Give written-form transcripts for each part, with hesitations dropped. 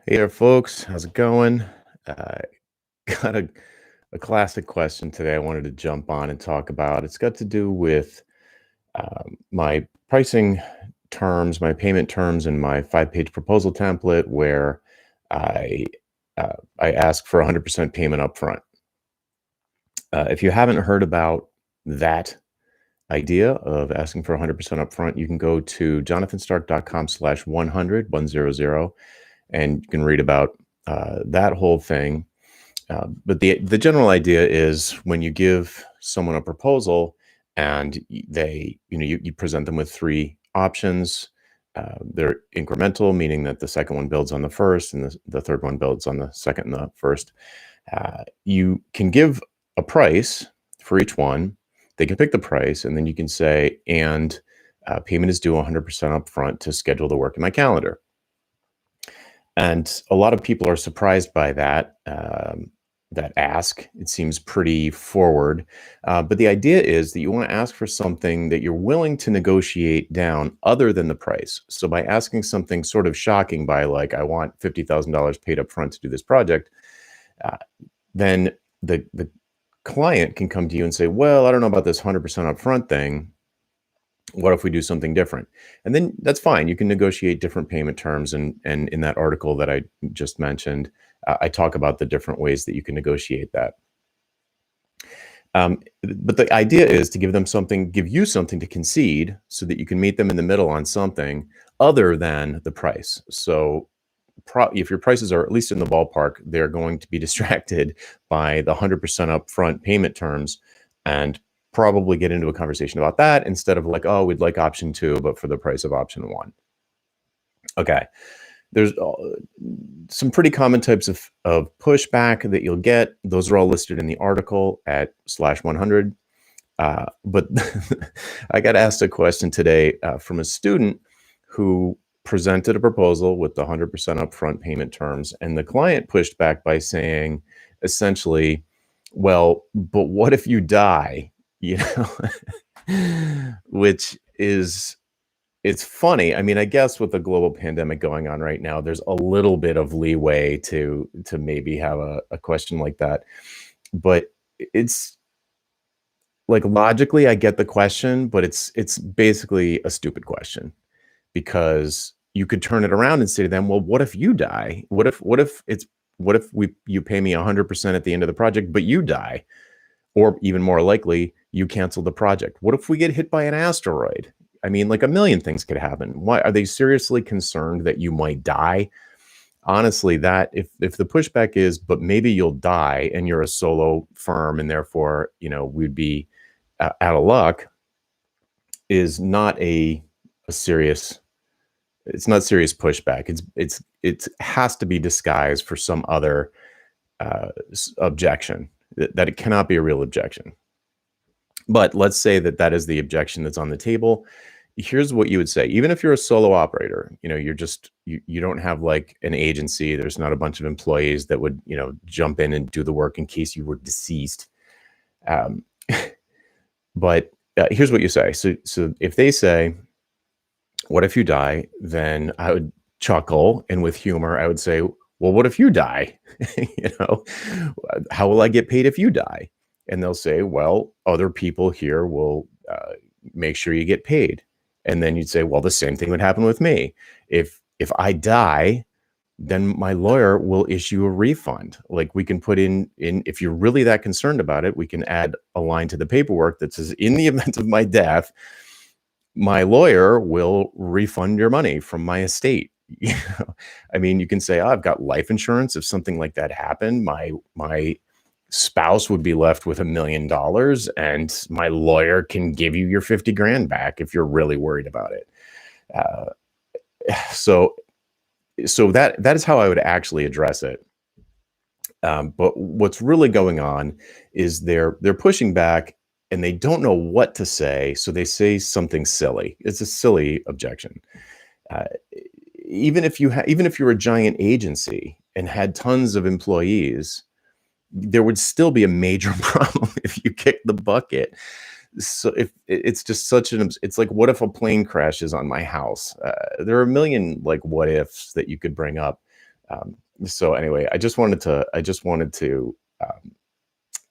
Hey there, folks. How's it going? Uh, got a classic question today I wanted to jump on and talk about. It's got to do with my pricing terms, my payment terms, and my five-page proposal template where I I ask for 100% payment upfront. If you haven't heard about that idea of asking for 100% upfront, you can go to jonathanstark.com/100, 100, and you can read about that whole thing. But the general idea is when you give someone a proposal and you present them with three options. They're incremental, meaning that the second one builds on the first, and the third one builds on the second and the first. You can give a price for each one. They can pick the price, and then you can say, and payment is due 100% upfront to schedule the work in my calendar. And a lot of people are surprised by that ask. It seems pretty forward, but the idea is that you want to ask for something that you're willing to negotiate down other than the price. So by asking something sort of shocking, by like, I want $50,000 paid up front to do this project, uh, then the client can come to you and say, well, I don't know about this 100% upfront thing. What if we do something different? And then that's fine. You can negotiate different payment terms. And in that article that I just mentioned, I talk about the different ways that you can negotiate that. But the idea is to give you something to concede so that you can meet them in the middle on something other than the price. So if your prices are at least in the ballpark, they're going to be distracted by the 100% upfront payment terms and probably get into a conversation about that instead of like, oh, we'd like option two, but for the price of option one. Okay. There's some pretty common types of pushback that you'll get. Those are all listed in the article at /100. But I got asked a question today from a student who presented a proposal with the 100% upfront payment terms, and the client pushed back by saying, essentially, well, but what if you die? You know, which is it's funny. I mean, I guess with the global pandemic going on right now, there's a little bit of leeway to maybe have a question like that. But it's like logically, I get the question, but it's basically a stupid question because you could turn it around and say to them, well, what if you die? What if you pay me 100% at the end of the project, but you die? Or even more likely, you cancel the project. What if we get hit by an asteroid? I mean, like a million things could happen. Why are they seriously concerned that you might die? Honestly, that if the pushback is, but maybe you'll die and you're a solo firm and therefore, we'd be out of luck, is not a serious. It's not serious pushback. It has to be disguised for some other objection that it cannot be a real objection. But let's say that is the objection that's on the table. Here's what you would say. Even if you're a solo operator, you don't have like an agency. There's not a bunch of employees that would, jump in and do the work in case you were deceased. Um, but here's what you say. So if they say, what if you die? Then I would chuckle, and with humor, I would say, well, what if you die? you know, how will I get paid if you die? And they'll say, well, other people here will make sure you get paid. And then you'd say, well, the same thing would happen with me. If I die, then my lawyer will issue a refund. Like we can put in if you're really that concerned about it, we can add a line to the paperwork that says, in the event of my death, my lawyer will refund your money from my estate. I mean, you can say, oh, I've got life insurance. If something like that happened, my spouse would be left with $1 million, and my lawyer can give you your 50 grand back if you're really worried about it. So that is how I would actually address it. But what's really going on is they're pushing back and they don't know what to say, so they say something silly. It's a silly objection. Uh, even if you're a giant agency and had tons of employees, there would still be a major problem if you kick the bucket. So if it's just it's like, what if a plane crashes on my house? There are a million like what ifs that you could bring up. So anyway, I just wanted to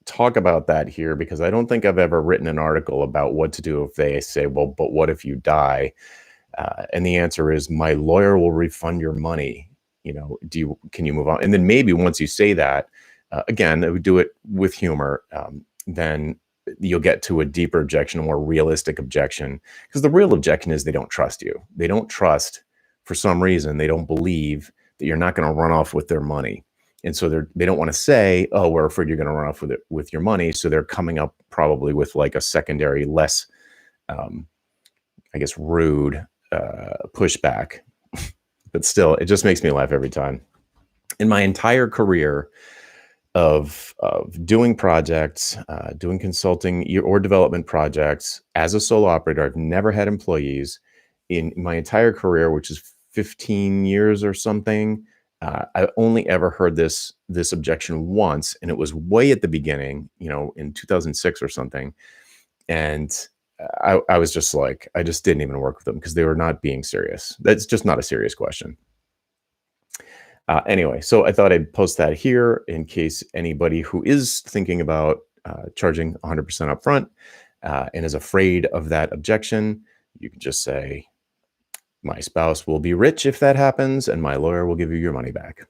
talk about that here because I don't think I've ever written an article about what to do if they say, well, but what if you die? And the answer is my lawyer will refund your money. Can you move on? And then maybe once you say that, again, I would do it with humor. Then you'll get to a deeper objection, a more realistic objection, because the real objection is they don't trust you. They don't trust, for some reason, they don't believe that you're not going to run off with their money. And so they don't want to say, oh, we're afraid you're going to run off with your money. So they're coming up probably with like a secondary, less, I guess, rude pushback. But still, it just makes me laugh every time. In my entire career of doing projects, doing consulting or development projects as a solo operator, I've never had employees in my entire career, which is 15 years or something. I only ever heard this objection once, and it was way at the beginning, in 2006 or something. And I was just like, I just didn't even work with them because they were not being serious. That's just not a serious question. Anyway, so I thought I'd post that here in case anybody who is thinking about charging 100% upfront and is afraid of that objection, you can just say, my spouse will be rich if that happens, and my lawyer will give you your money back.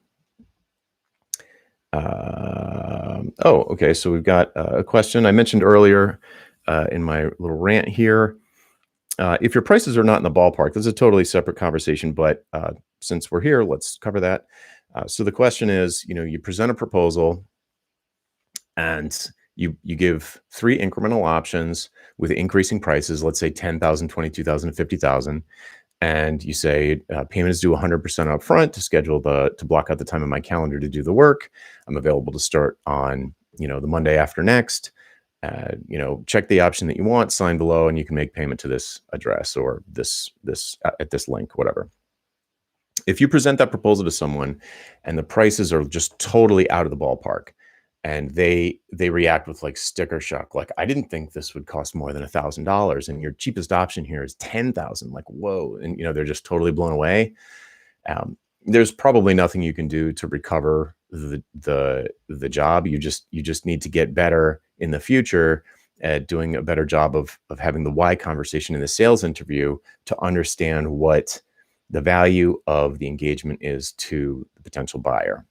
Okay, so we've got a question I mentioned earlier in my little rant here. If your prices are not in the ballpark, this is a totally separate conversation, but since we're here, let's cover that. So the question is, you present a proposal and you give 3 incremental options with increasing prices, let's say 10,000, 22,000, 50,000. And you say payment is due 100% up front to block out the time in my calendar to do the work. I'm available to start on, the Monday after next. Check the option that you want, sign below, and you can make payment to this address or this at this link, whatever. If you present that proposal to someone and the prices are just totally out of the ballpark, and they react with like sticker shock, like, I didn't think this would cost more than $1,000, and your cheapest option here is 10,000. Like, whoa! And they're just totally blown away. There's probably nothing you can do to recover the job. You just need to get better in the future at doing a better job of having the why conversation in the sales interview to understand what the value of the engagement is to the potential buyer.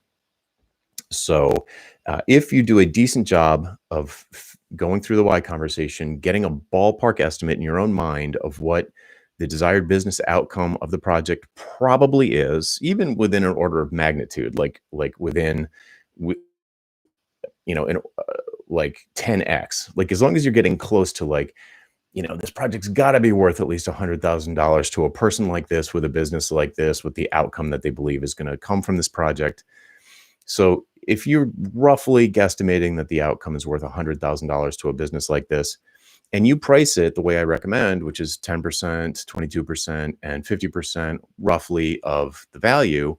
So if you do a decent job of going through the why conversation, getting a ballpark estimate in your own mind of what the desired business outcome of the project probably is, even within an order of magnitude, like within, like 10x, like as long as you're getting close to like, this project's got to be worth at least $100,000 to a person like this, with a business like this, with the outcome that they believe is going to come from this project. So if you're roughly guesstimating that the outcome is worth $100,000 to a business like this, and you price it the way I recommend, which is 10%, 22%, and 50% roughly of the value,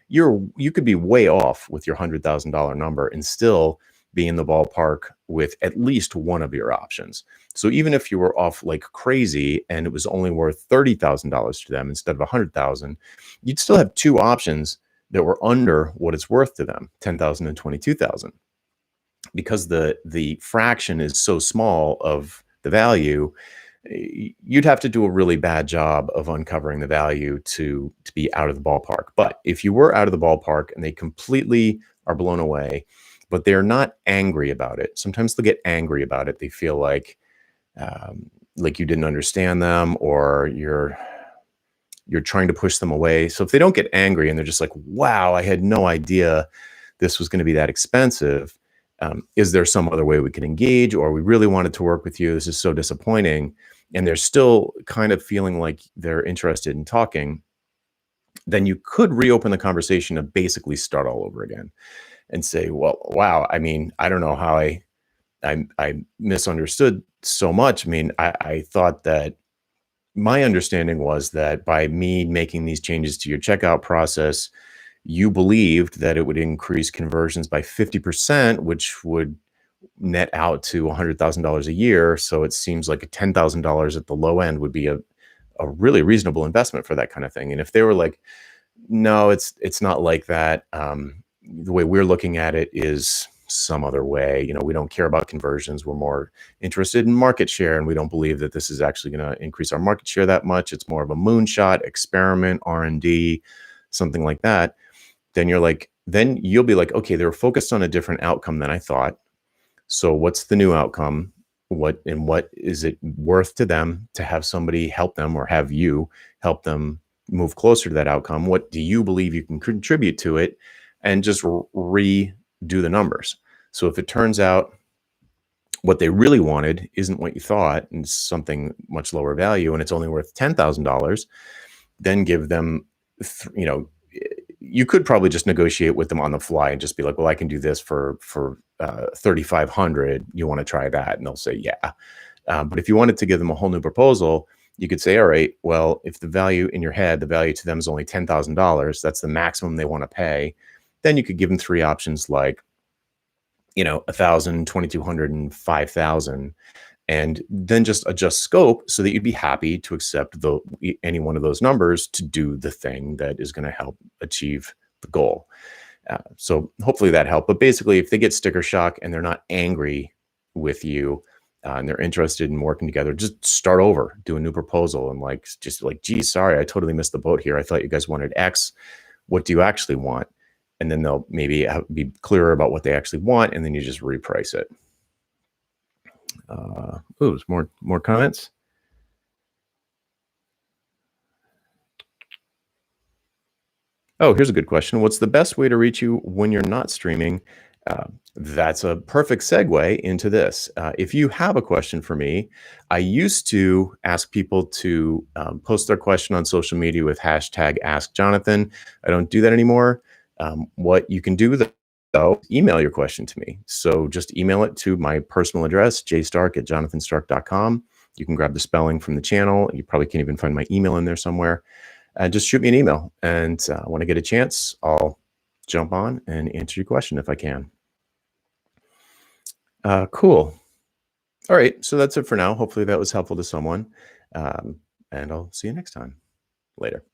you could be way off with your $100,000 number and still be in the ballpark with at least one of your options. So even if you were off like crazy and it was only worth $30,000 to them instead of $100,000, you'd still have 2 options that were under what it's worth to them, 10,000 and 22,000. Because the fraction is so small of the value, you'd have to do a really bad job of uncovering the value to be out of the ballpark. But if you were out of the ballpark and they completely are blown away, but they're not angry about it. Sometimes they'll get angry about it. They feel like you didn't understand them, or you're trying to push them away. So if they don't get angry and they're just like, wow, I had no idea this was going to be that expensive. Is there some other way we can engage? Or we really wanted to work with you. This is so disappointing. And they're still kind of feeling like they're interested in talking. Then you could reopen the conversation and basically start all over again and say, well, wow, I mean, I don't know how I misunderstood so much. I mean, I thought that my understanding was that by me making these changes to your checkout process, you believed that it would increase conversions by 50%, which would net out to $100,000 a year. So it seems like a $10,000 at the low end would be a really reasonable investment for that kind of thing. And if they were like, No, it's not like that. The way we're looking at it is some other way. You know, we don't care about conversions. We're more interested in market share, and we don't believe that this is actually going to increase our market share that much. It's more of a moonshot experiment, R&D, something like that. Then you'll be like, okay, they're focused on a different outcome than I thought. So what's the new outcome? What is it worth to them to have somebody help them, or have you help them move closer to that outcome? What do you believe you can contribute to it? And just redo the numbers. So if it turns out what they really wanted isn't what you thought, and something much lower value, and it's only worth $10,000, then give them, you know, you could probably just negotiate with them on the fly and just be like, well, I can do this for 3,500. You want to try that? And they'll say, yeah. But if you wanted to give them a whole new proposal, you could say, all right, well, if the value in your head, the value to them is only $10,000, that's the maximum they want to pay. Then you could give them three options like, you know, 1,000, 2,200, and 5,000, and then just adjust scope so that you'd be happy to accept any one of those numbers to do the thing that is going to help achieve the goal. So hopefully that helped. But basically, if they get sticker shock and they're not angry with you, and they're interested in working together, just start over, do a new proposal, and just like, geez, sorry, I totally missed the boat here. I thought you guys wanted X. What do you actually want? And then they'll maybe be clearer about what they actually want, and then you just reprice it. There's more comments. Oh, here's a good question. What's the best way to reach you when you're not streaming? That's a perfect segue into this. If you have a question for me, I used to ask people to post their question on social media with hashtag AskJonathan. I don't do that anymore. What you can do though, email your question to me. So just email it to my personal address, jstark@jonathanstark.com. You can grab the spelling from the channel. You probably can't even find my email in there somewhere. Just shoot me an email. And when I get a chance, I'll jump on and answer your question if I can. Cool. All right. So that's it for now. Hopefully that was helpful to someone. And I'll see you next time. Later.